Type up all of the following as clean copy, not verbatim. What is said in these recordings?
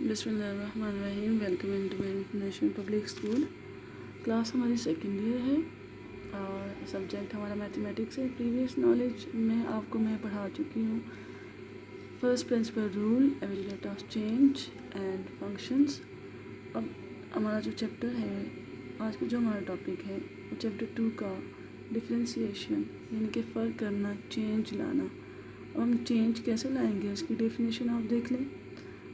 बिस्मिल्लाहिर्रहमानिर्रहीम। Welcome in to international public school. Class हमारी second year है और सब्जेक्ट हमारा मैथमेटिक्स है। प्रीवियस नॉलेज में आपको मैं पढ़ा चुकी हूँ first principle rule, ability of change and functions. अब हमारा जो चैप्टर है, आज का जो हमारा टॉपिक है वो चैप्टर 2 का डिफ्रेंशिएशन, यानी कि फ़र्क करना, चेंज लाना। अब हम चेंज कैसे लाएंगे उसकी डेफिनेशन आप देख लें।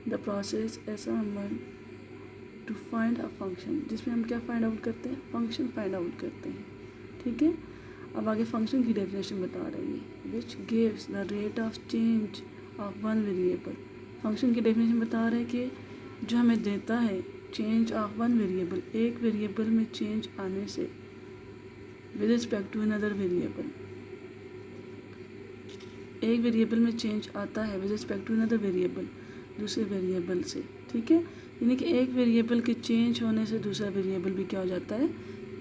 The process assemble to find a function, जिसमें हम क्या फाइंड आउट करते हैं, फंक्शन फाइंड आउट करते हैं। ठीक है, अब आगे फंक्शन की डेफिनेशन बता रही है, which gives the rate of change of one variable. Function की डेफिनेशन बता रहे हैं कि जो हमें देता है चेंज ऑफ वन वेरिएबल, एक वेरिएबल में चेंज आने से with respect to another variable, एक वेरिएबल में चेंज आता है with respect to another variable, दूसरे वेरिएबल से। ठीक है, यानी कि एक वेरिएबल के चेंज होने से दूसरा वेरिएबल भी क्या हो जाता है,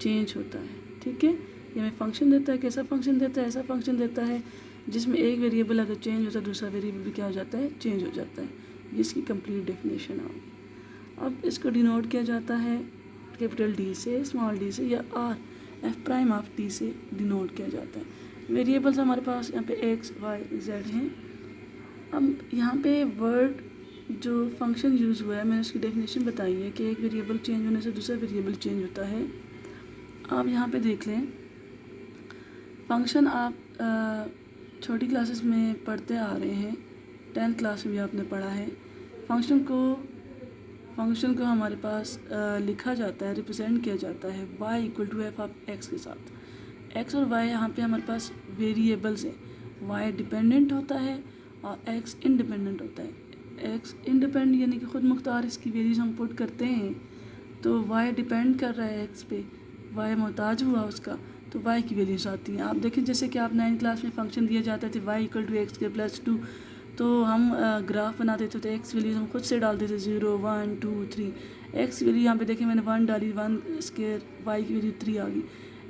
चेंज होता है। ठीक है, ये हमें फंक्शन देता है। कैसा फंक्शन देता है, ऐसा फंक्शन देता है जिसमें एक वेरिएबल अगर चेंज होता है दूसरा वेरिएबल भी क्या हो जाता है, चेंज हो जाता है। ये इसकी कंप्लीट डेफिनेशन आ गई। अब इसको डिनोट किया जाता है कैपिटल डी से, स्मॉल डी से, या R F prime of T से डिनोट किया जाता है। वेरिएबल्स हमारे पास यहाँ पे एक्स वाई जेड हैं। अब यहाँ पे वर्ड जो फंक्शन यूज़ हुआ है, मैंने उसकी डेफिनेशन बताई है कि एक वेरिएबल चेंज होने से दूसरा वेरिएबल चेंज होता है। आप यहाँ पे देख लें, फंक्शन आप छोटी क्लासेस में पढ़ते आ रहे हैं, 10th क्लास में भी आपने पढ़ा है। फंक्शन को हमारे पास लिखा जाता है, रिप्रेजेंट किया जाता है y equal to f of x के साथ। x और y यहाँ पे हमारे पास वेरिएबल्स हैं। y डिपेंडेंट होता है और x इंडिपेंडेंट होता है। x इंडिपेंडेंट यानी कि ख़ुद मुख्तार इसकी वैल्यूज हम पुट करते हैं, तो y डिपेंड कर रहा है x पे, y मोहताज हुआ उसका, तो y की वैल्यूज आती हैं। आप देखें जैसे कि आप 9th क्लास में फंक्शन दिया जाता थे y इक्वल टू एक्स के प्लस 2, तो हम ग्राफ बनाते थे तो एक्स वैल्यूज हम खुद से डालते थे 0 1 2 3। एक्स वैल्यू यहाँ पे देखें मैंने 1 डाली, 1 स्क्वायर, वाई की वैल्यू 3 आ गई।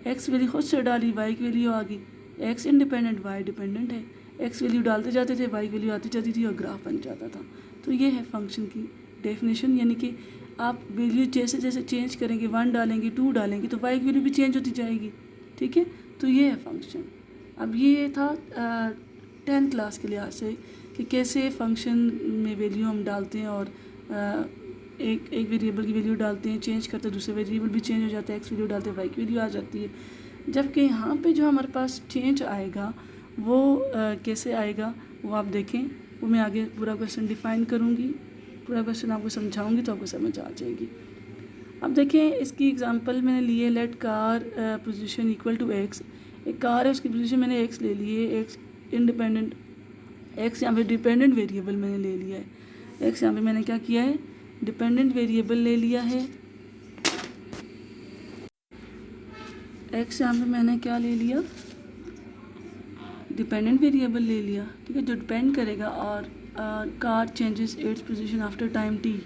एक्स वैल्यू खुद से डाली, वाई की वैल्यू आ गई। एक्स इंडिपेंडेंट, वाई डिपेंडेंट है। एक्स वैल्यू डालते जाते थे, वाई वैल्यू आती जाती थी और ग्राफ बन जाता था। तो ये है फंक्शन की डेफिनेशन, यानी कि आप वैल्यू जैसे जैसे चेंज करेंगे, 1 डालेंगे, 2 डालेंगे, तो वाई की वैल्यू भी चेंज होती जाएगी। ठीक है, तो ये है फंक्शन। अब ये था 10th क्लास के लिहाज से कि कैसे फंक्शन में वैल्यू हम डालते हैं और एक वेरिएबल की वैल्यू डालते हैं, चेंज करते हैं, दूसरे वेरिएबल भी चेंज हो जाता है, एक्स वैल्यू डालते हैं, वाई की वैल्यू आ जाती है। जबकि यहाँ पे जो हमारे पास चेंज आएगा वो कैसे आएगा वो आप देखें, वो मैं आगे पूरा क्वेश्चन डिफ़ाइन करूँगी, पूरा क्वेश्चन आपको समझाऊँगी तो आपको समझ आ जाएगी। अब देखें इसकी एग्जांपल मैंने ली है, let car position equal to x. एक कार है, उसकी पोजीशन मैंने एक्स ले ली है। एक्स इंडिपेंडेंट, एक्स यहाँ पे डिपेंडेंट वेरिएबल मैंने ले लिया है। एक्स यहाँ पे मैंने क्या किया है, डिपेंडेंट वेरिएबल ले लिया है। एक्स यहाँ पे मैंने क्या ले लिया, डिपेंडेंट वेरिएबल ले लिया। ठीक है, जो डिपेंड करेगा। और car changes its position after time T,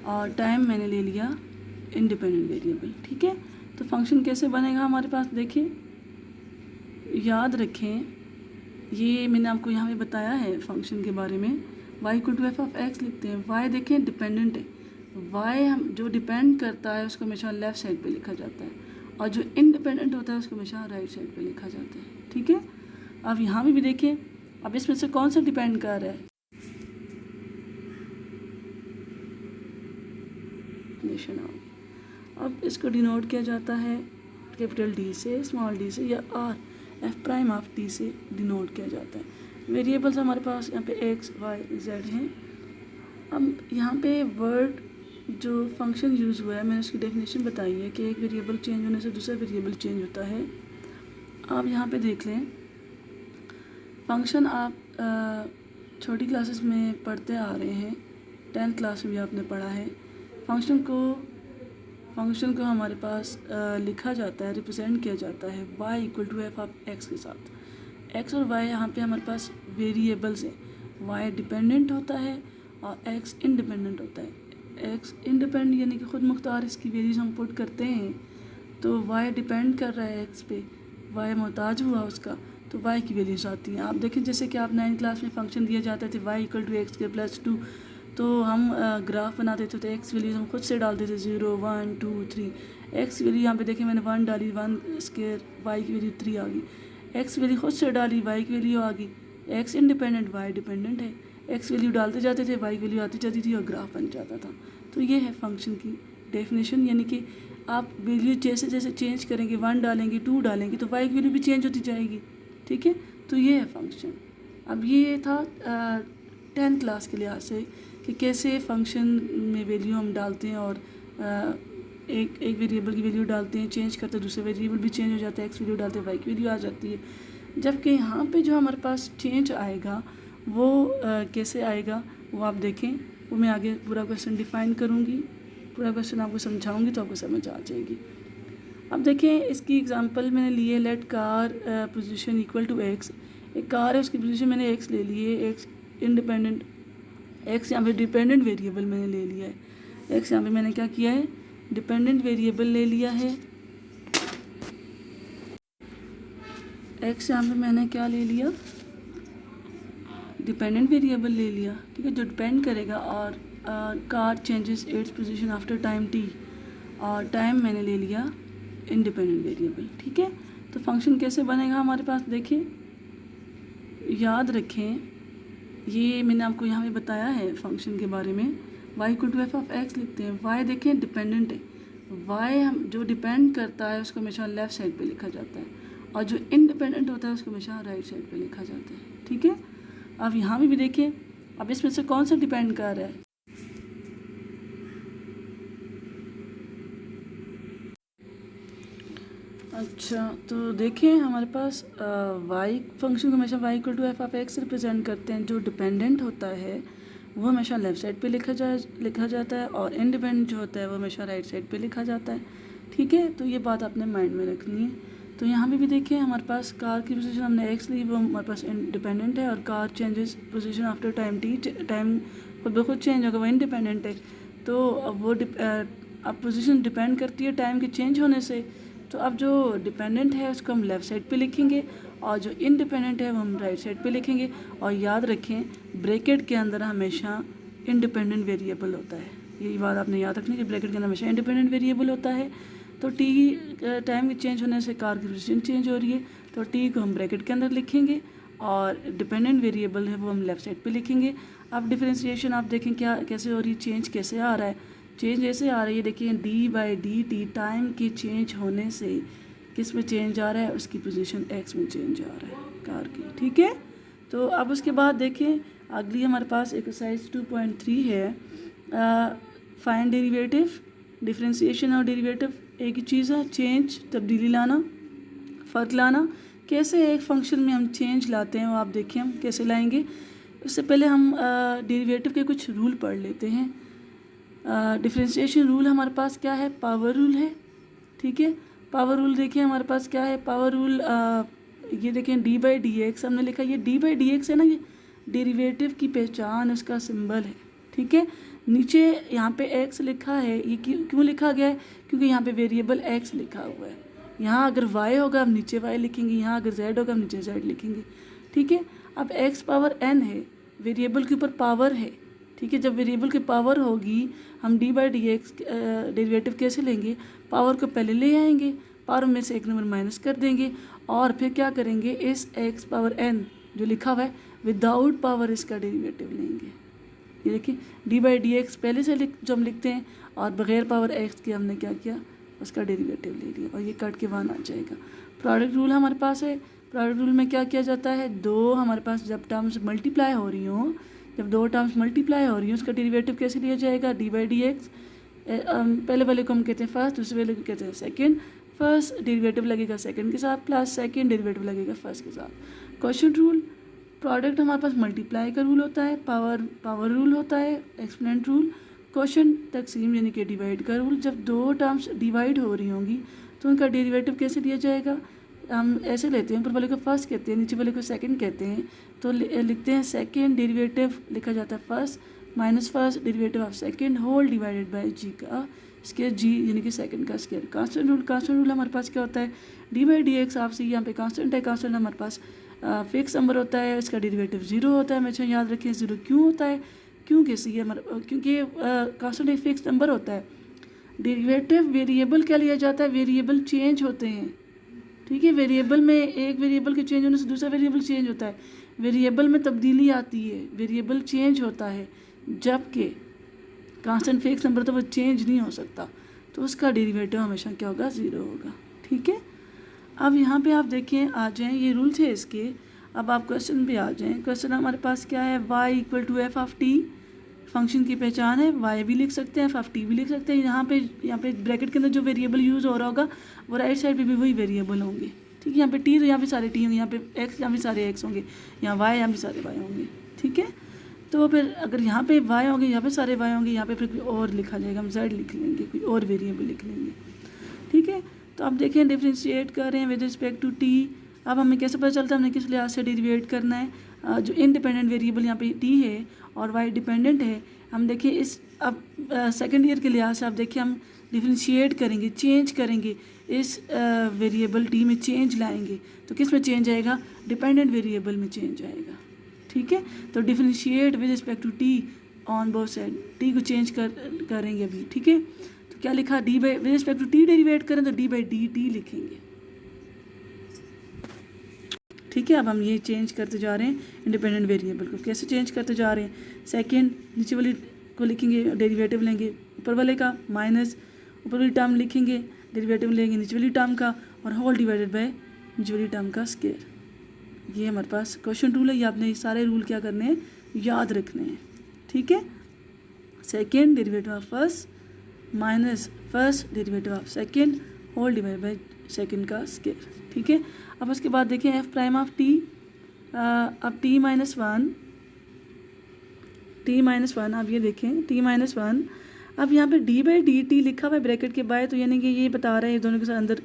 और टाइम मैंने ले लिया इंडिपेंडेंट वेरिएबल। ठीक है, तो फंक्शन कैसे बनेगा हमारे पास, देखिए याद रखें, ये मैंने आपको यहाँ पे बताया है फंक्शन के बारे में। y equal to f of x लिखते हैं। y देखें डिपेंडेंट है, y हम जो डिपेंड करता है उसको हमेशा लेफ़्ट साइड पे लिखा जाता है, और जो इंडिपेंडेंट होता है उसको हमेशा राइट साइड पे लिखा जाता है। ठीक है, अब यहाँ भी देखें, अब इसमें से कौन सा डिपेंड कर रहा है, अब इसको डिनोट किया जाता है कैपिटल डी से, स्मॉल डी से, या R F prime of T से डिनोट किया जाता है। वेरिएबल्स हमारे पास यहाँ पे एक्स वाई जेड हैं। अब यहाँ पे वर्ड जो फंक्शन यूज़ हुआ है, मैंने उसकी डेफिनेशन बताई है कि एक वेरिएबल चेंज होने से दूसरा वेरिएबल चेंज होता है। आप यहाँ पे देख लें, फंक्शन आप छोटी क्लासेस में पढ़ते आ रहे हैं, 10th क्लास में भी आपने पढ़ा है। फंक्शन को हमारे पास लिखा जाता है, रिप्रेजेंट किया जाता है y equal to f of x के साथ। x और y यहाँ पे हमारे पास वेरिएबल्स हैं। y डिपेंडेंट होता है और x इंडिपेंडेंट होता है। x इंडिपेंडेंट यानी कि ख़ुद मुख्तार इसकी वैल्यूज हम पुट करते हैं, तो y डिपेंड कर रहा है x पे, y मोहताज हुआ उसका, तो y की वैल्यूज आती हैं। आप देखें जैसे कि आप 9th क्लास में फंक्शन दिया जाता थे y इक्वल टू एक्स के प्लस 2, तो हम ग्राफ बनाते थे तो एक्स वैल्यूज हम खुद से डालते थे 0 1 2 3। एक्स वैल्यू यहाँ पे देखें मैंने 1 डाली, 1 स्क्वायर, वाई की वैल्यू 3 आ गई। एक्स वैल्यू खुद से डाली, वाई की वैल्यू आ गई। एक्स इंडिपेंडेंट, वाई डिपेंडेंट है। एक्स वैल्यू डालते जाते थे, वाई वैल्यू आती जाती थी और ग्राफ बन जाता था। तो ये है फंक्शन की डेफिनेशन, यानी कि आप वैल्यू जैसे जैसे चेंज करेंगे, 1 डालेंगे, 2 डालेंगे, तो वाई की वैल्यू भी चेंज होती जाएगी। ठीक है, तो ये है फंक्शन। अब ये था 10th क्लास के लिहाज से कि कैसे फंक्शन में वैल्यू हम डालते हैं और एक वेरिएबल की वैल्यू डालते हैं, चेंज करते हैं, दूसरे वेरिएबल भी चेंज हो जाता है, एक्स वैल्यू डालते हैं, वाई की वैल्यू आ जाती है। जबकि यहाँ पे जो हमारे पास चेंज आएगा वो कैसे आएगा वो आप देखें, वो मैं आगे पूरा क्वेश्चन डिफाइन करूँगी, पूरा क्वेश्चन आपको समझाऊँगी तो आपको समझ आ जाएगी। अब देखें इसकी एग्जांपल मैंने लिए, let car position equal to x. एक कार है, उसकी पोजीशन मैंने एक्स ले ली है, एक्स इंडिपेंडेंट, एक्स यहाँ पे डिपेंडेंट वेरिएबल मैंने ले लिया है। एक्स यहाँ पे मैंने क्या किया है, डिपेंडेंट वेरिएबल ले लिया है। एक्स यहाँ पे मैंने क्या ले लिया, डिपेंडेंट वेरिएबल ले लिया। ठीक है, जो डिपेंड करेगा। और car changes its position after time T, और टाइम मैंने ले लिया इंडिपेंडेंट वेरिएबल। ठीक है, तो फंक्शन कैसे बनेगा हमारे पास, देखिए याद रखें, ये मैंने आपको यहाँ पे बताया है फंक्शन के बारे में। y equal to f of x लिखते हैं। y देखें डिपेंडेंट है, y हम जो डिपेंड करता है उसको हमेशा लेफ़्ट साइड पे लिखा जाता है, और जो इंडिपेंडेंट होता है उसको हमेशा राइट साइड पे लिखा जाता है। ठीक है, अब यहाँ भी देखिए, अब इसमें से कौन सा डिपेंड कर रहा है, अच्छा तो देखें हमारे पास y फंक्शन को हमेशा y equal to f of x represent करते हैं। जो डिपेंडेंट होता है वो हमेशा लेफ़्ट साइड पे लिखा जाता है, और इंडिपेंडेंट जो होता है वो हमेशा राइट साइड पे लिखा जाता है। ठीक है, तो ये बात आपने माइंड में रखनी है। तो यहाँ पे भी देखिए हमारे पास कार की पोजीशन हमने एक्स ली, वो हमारे पास इंडिपेंडेंट है, और car changes position after time T, time खुद ब खुद चेंज होगा, वो इंडिपेंडेंट है। तो अब वो अब पोजीशन डिपेंड करती है टाइम के चेंज होने से। तो अब जो डिपेंडेंट है उसको हम लेफ़्ट साइड पे लिखेंगे, और जो इंडिपेंडेंट है वो हम राइट साइड पे लिखेंगे। और याद रखें ब्रैकेट के अंदर हमेशा इंडिपेंडेंट वेरिएबल होता है, यही बात आपने याद रखनी है कि ब्रैकेट के अंदर हमेशा इंडिपेंडेंट वेरिएबल होता है। तो टी टाइम के चेंज होने से कार की पोजीशन चेंज हो रही है, तो टी को हम ब्रैकेट के अंदर लिखेंगे, और डिपेंडेंट वेरिएबल है वो हम लेफ़्ट साइड पे लिखेंगे। अब डिफरेंशिएशन आप देखें क्या कैसे हो रही है, चेंज कैसे आ रहा है, चेंज ऐसे आ रही है, देखिए D by D T time के चेंज होने से किस में चेंज आ रहा है, उसकी पोजीशन एक्स में चेंज आ रहा है कार की। ठीक है, तो अब उसके बाद देखें अगली हमारे पास एक्सरसाइज 2.3 है, फाइंड डेरिवेटिव। डिफरेंशिएशन और डेरिवेटिव एक ही चीज़ है, चेंज तब्दीली लाना, फ़र्क लाना। कैसे एक फंक्शन में हम चेंज लाते हैं वो आप देखें हम कैसे लाएंगे। उससे पहले हम डेरिवेटिव के कुछ रूल पढ़ लेते हैं। डिफरेंशिएशन रूल हमारे पास क्या है, पावर रूल है। ठीक है, पावर रूल देखिए हमारे पास क्या है, पावर रूल ये देखें डी बाई डी एक्स हमने लिखा, ये डी बाई डी एक्स है ना, ये डेरिवेटिव की पहचान उसका सिंबल है। ठीक है, नीचे यहाँ पे एक्स लिखा है, ये क्यों लिखा गया है, क्योंकि यहाँ पे वेरिएबल एक्स लिखा हुआ है। यहाँ अगर वाई होगा हम नीचे वाई लिखेंगे, यहाँ अगर जेड होगा हम नीचे जेड लिखेंगे। ठीक है, अब एक्स पावर एन है, वेरिएबल के ऊपर पावर है। ठीक है, जब वेरिएबल की पावर होगी हम D by d x derivative कैसे लेंगे, पावर को पहले ले आएंगे, पावर में से एक नंबर माइनस कर देंगे, और फिर क्या करेंगे, इस एक्स पावर एन जो लिखा हुआ है विदाउट पावर इसका डेरिवेटिव लेंगे। ये देखिए डी बाई डी एक्स पहले से जो हम लिखते हैं, और बग़ैर पावर एक्स के हमने क्या किया, उसका डेरिवेटिव ले लिया, और ये कट के 1 आ जाएगा। प्रोडक्ट रूल हमारे पास है। प्रोडक्ट रूल में क्या किया जाता है, दो हमारे पास जब टर्म्स मल्टीप्लाई हो रही हों, जब दो टर्म्स मल्टीप्लाई हो रही हैं उसका डेरिवेटिव कैसे लिया जाएगा, डी बाई डी एक्स। पहले वाले को हम कहते हैं फर्स्ट, दूसरे वाले को कहते हैं सेकंड। फर्स्ट डेरिवेटिव लगेगा सेकंड के साथ, प्लस सेकंड डेरिवेटिव लगेगा फर्स्ट के साथ। क्वेश्चन रूल, प्रोडक्ट हमारे पास मल्टीप्लाई का रूल होता है, पावर रूल होता है, एक्सपोनेंट रूल। क्वेश्चन तकसीम यानी कि डिवाइड का रूल, जब दो टर्म्स डिवाइड हो रही होंगी तो उनका डेरिवेटिव कैसे लिया जाएगा, हम ऐसे लेते हैं, ऊपर वाले को फर्स्ट कहते हैं, नीचे वाले को सेकंड कहते हैं, तो लिखते हैं सेकंड डेरिवेटिव लिखा जाता है first minus first derivative of second whole divided by g का स्क्वायर, जी यानी कि सेकंड का स्क्वायर। कांस्टेंट रूल हमारे पास क्या होता है, डी बाई डी एक्स। आपसे यहाँ पे कांस्टेंट है, कांस्टेंट हमारे पास फिक्स नंबर होता है, इसका डेरिवेटिव 0 होता है। हमेशा याद रखें 0 क्यों होता है, क्यों कैसी है क्योंकि कांस्टेंट एक फिक्स नंबर होता है। डेरिवेटिव वेरिएबल क्या लिया जाता है, वेरिएबल चेंज होते हैं, ठीक है। वेरिएबल में एक वेरिएबल के चेंज होने से दूसरा वेरिएबल चेंज होता है, वेरिएबल में तब्दीली आती है, वेरिएबल चेंज होता है, जबकि कांस्टेंट फिक्स नंबर तो वो चेंज नहीं हो सकता, तो उसका डेरिवेटिव हमेशा क्या होगा, ज़ीरो होगा, ठीक है। अब यहाँ पे आप देखें, आ जाएं, ये रूल थे इसके। अब आप क्वेश्चन पे आ जाएं। क्वेश्चन हमारे पास क्या है, y equal to f of t, function की पहचान है, y भी लिख सकते हैं, एफ ऑफ टी भी लिख सकते हैं। यहाँ पे ब्रैकेट के अंदर जो वेरिएबल यूज़ हो रहा होगा वो राइट साइड पे भी वही वेरिएबल होंगे, ठीक है। यहाँ पे टी तो यहाँ पे सारे टी होंगे, यहाँ पे एक्स यहाँ पे सारे एक्स होंगे, यहाँ वाई यहाँ पे सारे वाई होंगे, ठीक है। तो फिर अगर यहाँ पे वाई होंगे, यहाँ पे सारे वाई होंगे, यहाँ पे फिर कोई और लिखा जाएगा, हम जेड लिख लेंगे, कोई और वेरिएबल लिख लेंगे, ठीक है। तो अब देखें डिफ्रेंशिएट कर रहे हैं विद रिस्पेक्ट टू टी। अब हमें कैसे पता चलता है हमने किस लिहाज से डेरिवेट करना है। जो इंडिपेंडेंट वेरिएबल यहाँ पे टी है और वाई डिपेंडेंट है, हम देखिए इस अब सेकेंड ईयर के लिहाज से आप देखिए हम डिफ्रेंशिएट करेंगे, चेंज करेंगे, इस वेरिएबल टी में चेंज लाएंगे, तो किस में चेंज आएगा, डिपेंडेंट वेरिएबल में चेंज आएगा, ठीक है। तो differentiate with respect to t on both side, t को चेंज करेंगे अभी, ठीक है। तो क्या लिखा, d by with respect to t derivate करें तो डी बाई डी टी लिखेंगे, ठीक है। अब हम ये चेंज करते जा रहे हैं इंडिपेंडेंट वेरिएबल को। कैसे चेंज करते जा रहे हैं, सेकंड नीचे वाली को लिखेंगे, डेरिवेटिव लेंगे ऊपर वाले का, माइनस ऊपर वाली टर्म लिखेंगे, डेरिवेटिव लेंगे नीचे वाली टर्म का, और होल डिवाइडेड बाय नीचे वाली टर्म का स्क्वायर। ये हमारे पास क्वेश्चन रूल है, ये आपने सारे रूल क्या करने हैं, याद रखने हैं, ठीक है। Second derivative of first minus first derivative of second whole divided by second का स्क्वायर, ठीक है। अब उसके बाद देखें एफ प्राइम ऑफ टी, अब टी माइनस वन, अब ये देखें टी माइनस वन, अब यहाँ पे डी बाई डी टी लिखा हुआ है ब्रैकेट के बाय, तो यानी कि ये बता रहा है ये दोनों के साथ अंदर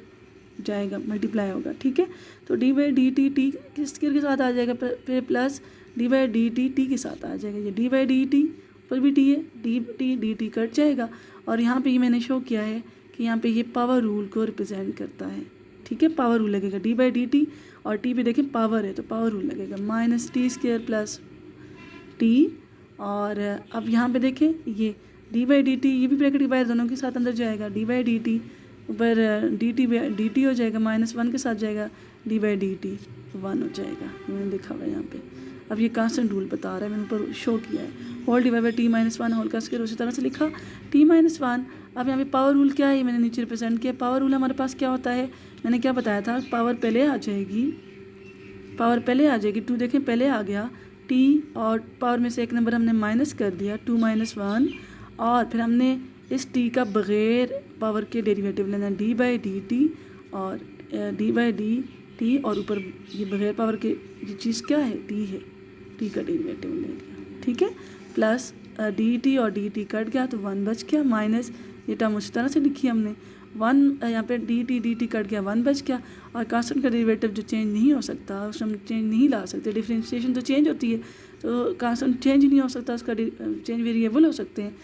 जाएगा, मल्टीप्लाई होगा, ठीक है। तो D by D T T किस के साथ आ जाएगा, फिर plus D by D T T के साथ आ जाएगा, ये डी बाई डी टी ऊपर भी टी है, डी टी कट जाएगा, और यहाँ पे ये मैंने शो किया है कि यहाँ पे ये पावर रूल को रिप्रेजेंट करता है, ठीक है। पावर रूल लगेगा डी बाई डी टी, और टी भी देखें पावर है तो पावर रूल लगेगा, minus t square plus t. और अब यहाँ पे देखें ये डी बाई डी टी, ये भी ब्रैकेट के बाहर दोनों के साथ अंदर जाएगा, डी बाई डी टी ऊपर डी टी हो जाएगा, माइनस वन के साथ जाएगा, D by D T one हो जाएगा, मैंने लिखा हुआ है यहाँ पे। अब ये कांस्टेंट रूल बता रहा है, मैंने ऊपर शो किया है, whole divide by t minus one whole का स्क्वायर, उसी तरह से लिखा टी माइनस वन। अब यहाँ पे पावर रूल क्या है, ये मैंने नीचे रिप्रेजेंट किया। पावर रूल हमारे पास क्या होता है, मैंने क्या बताया था, पावर पहले आ जाएगी, टू देखें पहले आ गया टी, और पावर में से एक नंबर हमने माइनस कर दिया, टू माइनस वन, और फिर हमने इस टी का बग़ैर पावर के डेरिवेटिव लेना, डी बाई डी टी और डी बाई डी टी, और ऊपर ये बग़ैर पावर के ये चीज़ क्या है, टी है, टी का डेरिवेटिव ले लिया, ठीक है। प्लस डी टी और डी टी कट गया तो वन बच गया, माइनस ये टर्म उसी तरह से लिखी हमने, वन यहाँ पे डी टी कट गया, वन बच गया। और कांस्टेंट का डेरिवेटिव जो चेंज नहीं हो सकता, उसमें हम चेंज नहीं ला सकते, डिफ्रेंशिएशन तो चेंज होती है, तो कांस्टेंट चेंज नहीं हो सकता, उसका चेंज वेरिएबल हो सकते हैं,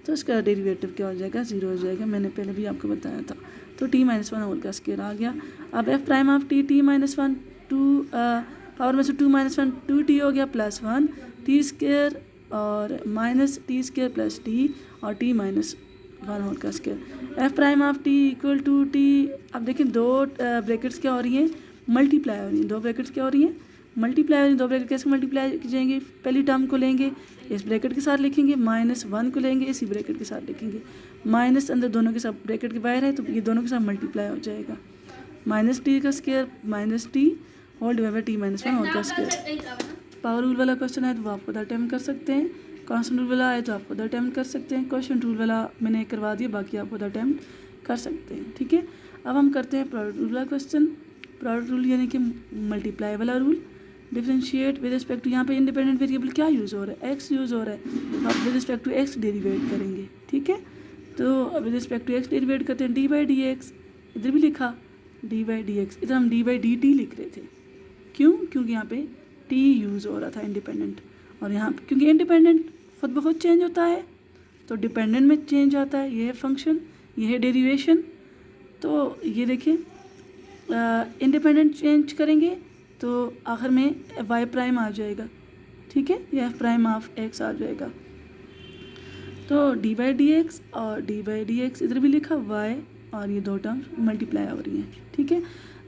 तो उसका डेरिवेटिव क्या हो जाएगा, ज़ीरो हो जाएगा, मैंने पहले भी आपको बताया था। तो टी माइनस वन होल का स्क्वायर आ गया। अब f prime of t, t minus one, two power में से two minus one, two t हो गया, प्लस वन टी स्क्वायर और minus t square plus t, और टी माइनस वन होल का square. F prime of t equal to t, अब देखिए दो ब्रैकेट्स क्या हो रही हैं, मल्टीप्लाई हो रही हैं, दो ब्रैकेट्स क्या हो रही हैं, मल्टीप्लाई हो रही हैं। दो ब्रैकेट कैसे मल्टीप्लाई की जाएंगे, पहली टर्म को लेंगे इस ब्रैकेट के साथ लिखेंगे, माइनस वन को लेंगे इसी ब्रैकेट के साथ लिखेंगे, माइनस अंदर दोनों के साथ ब्रैकेट के बाहर है तो ये दोनों के साथ मल्टीप्लाई हो जाएगा, माइनस टी का square minus t whole divide by t minus one whole का स्क्वायर। पावर रूल वाला क्वेश्चन है तो वो आप खुद अटेम्प्ट कर सकते हैं, कांस्टेंट रूल वाला है तो आप खुद अटेम्प्ट कर सकते हैं, क्वेश्चन रूल वाला मैंने करवा दिया, बाकी आप खुद अटेम्प्ट कर सकते हैं, ठीक है। अब हम करते हैं प्रोडक्ट रूल वाला क्वेश्चन। प्रोडक्ट रूल यानी कि मल्टीप्लाई वाला rule. Differentiate with respect to, यहाँ पे इंडिपेंडेंट वेरिएबल क्या यूज़ हो रहा है, एक्स यूज़ हो रहा है, आप with respect to x derivate करेंगे, ठीक है। तो with respect to x derivate करते हैं, डी बाई डी एक्स, इधर भी लिखा डी बाई डी एक्स, इधर हम डी बाई डी टी लिख रहे थे, क्यों, क्योंकि यहाँ पे टी यूज़ हो रहा था इंडिपेंडेंट, और यहाँ क्योंकि इंडिपेंडेंट खुद ब खुद चेंज होता है तो डिपेंडेंट में चेंज आता है, ये है फंक्शन, ये है डेरिवेशन। तो ये देखिए इंडिपेंडेंट चेंज करेंगे तो आखिर में वाई प्राइम आ जाएगा, ठीक है, ये एफ प्राइम ऑफ एक्स आ जाएगा, तो डी बाई डी एक्स और डी बाई डी एक्स इधर भी लिखा, वाई और ये दो टर्म्स मल्टीप्लाई हो रही हैं, ठीक है।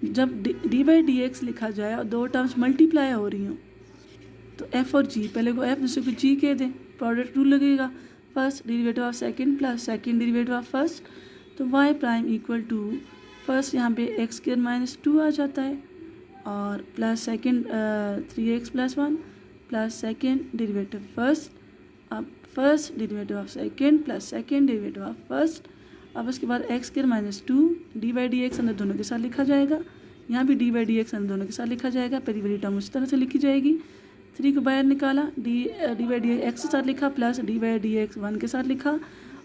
जब डी बाई डी एक्स लिखा जाए और दो टर्म्स मल्टीप्लाई हो रही हों तो एफ़ और जी, पहले को एफ़ दूसरे को जी कह दें, प्रोडक्ट रूल लगेगा, first derivative of second plus second derivative of first, तो Y prime equal to first यहाँ पे एक्स स्क्वायर माइनस 2 आ जाता है और plus second 3x plus 1 plus second derivative first, अब first derivative of second plus second derivative of first, अब उसके बाद x square minus 2 d by d x अंदर दोनों के साथ लिखा जाएगा, यहाँ भी डी बाई डी एक्स अंदर दोनों के साथ लिखा जाएगा, पहली वाली टर्म उस तरह से लिखी जाएगी, 3 को बाहर निकाला, डी बाई डी एक्स के साथ लिखा plus D by d x 1 के साथ लिखा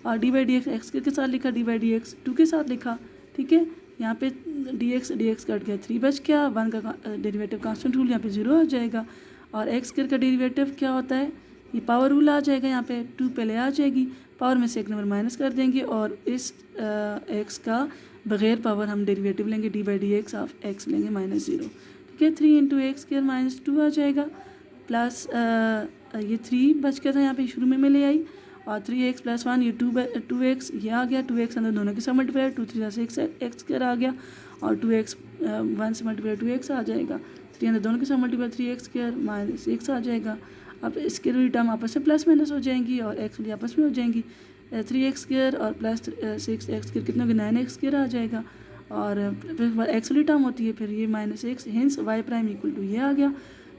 और D by d x x के साथ लिखा, डी बाई डी एक्स 2 के साथ लिखा, ठीक है। यहाँ पे डी एक्स कट गया, 3 बच गया, 1 का डेरिवेटिव कांस्टेंट रूल यहाँ पे 0 हो जाएगा और एक्स स्क्वायर का डेरिवेटिव क्या होता है, ये पावर रूल आ जाएगा, यहाँ पे 2 पहले आ जाएगी, पावर में से एक नंबर माइनस कर देंगे और इस एक्स का बग़ैर पावर हम डेरिवेटिव लेंगे, D by d x of x लेंगे -0, ठीक है। 3 इंटू एक्स स्क्वायर माइनस 2 आ जाएगा प्लस ये 3 बच गया था यहाँ पे शुरू में ले आई और 3x प्लस 1 ये 2x ये आ गया, 2x अंदर दोनों के साथ मल्टीप्लाई, 2 3 से एक्स स्क्वायर आ गया और 2x 1 से मल्टीप्लाई 2x आ जाएगा, 3 अंदर दोनों के साथ multiply 3x square minus x आ जाएगा। अब इसके वाली टर्म आपस में प्लस माइनस हो जाएंगी और x वाली आपस में हो जाएंगी, 3x स्क्वायर और प्लस 6x स्क्वायर कितना होगा, 9x स्क्वायर आ जाएगा और फिर x वाली टर्म होती है फिर ये -x, hence y prime equal to ये आ गया।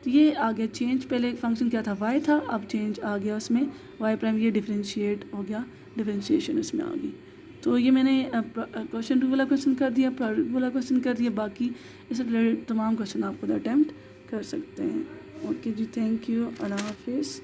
तो ये आ गया चेंज, पहले फंक्शन क्या था y था, अब चेंज आ गया उसमें y प्राइम, ये डिफरेंशिएट हो गया, डिफरेंशिएशन उसमें आ गई। तो ये मैंने क्वेश्चन 2 वाला क्वेश्चन कर दिया, प्रोडक्ट वाला क्वेश्चन कर दिया, बाकी इससे रिलेटेड तमाम क्वेश्चन आप खुद अटैम्प्ट कर सकते हैं। ओके जी, थैंक यू, अल्लाह हाफिज़।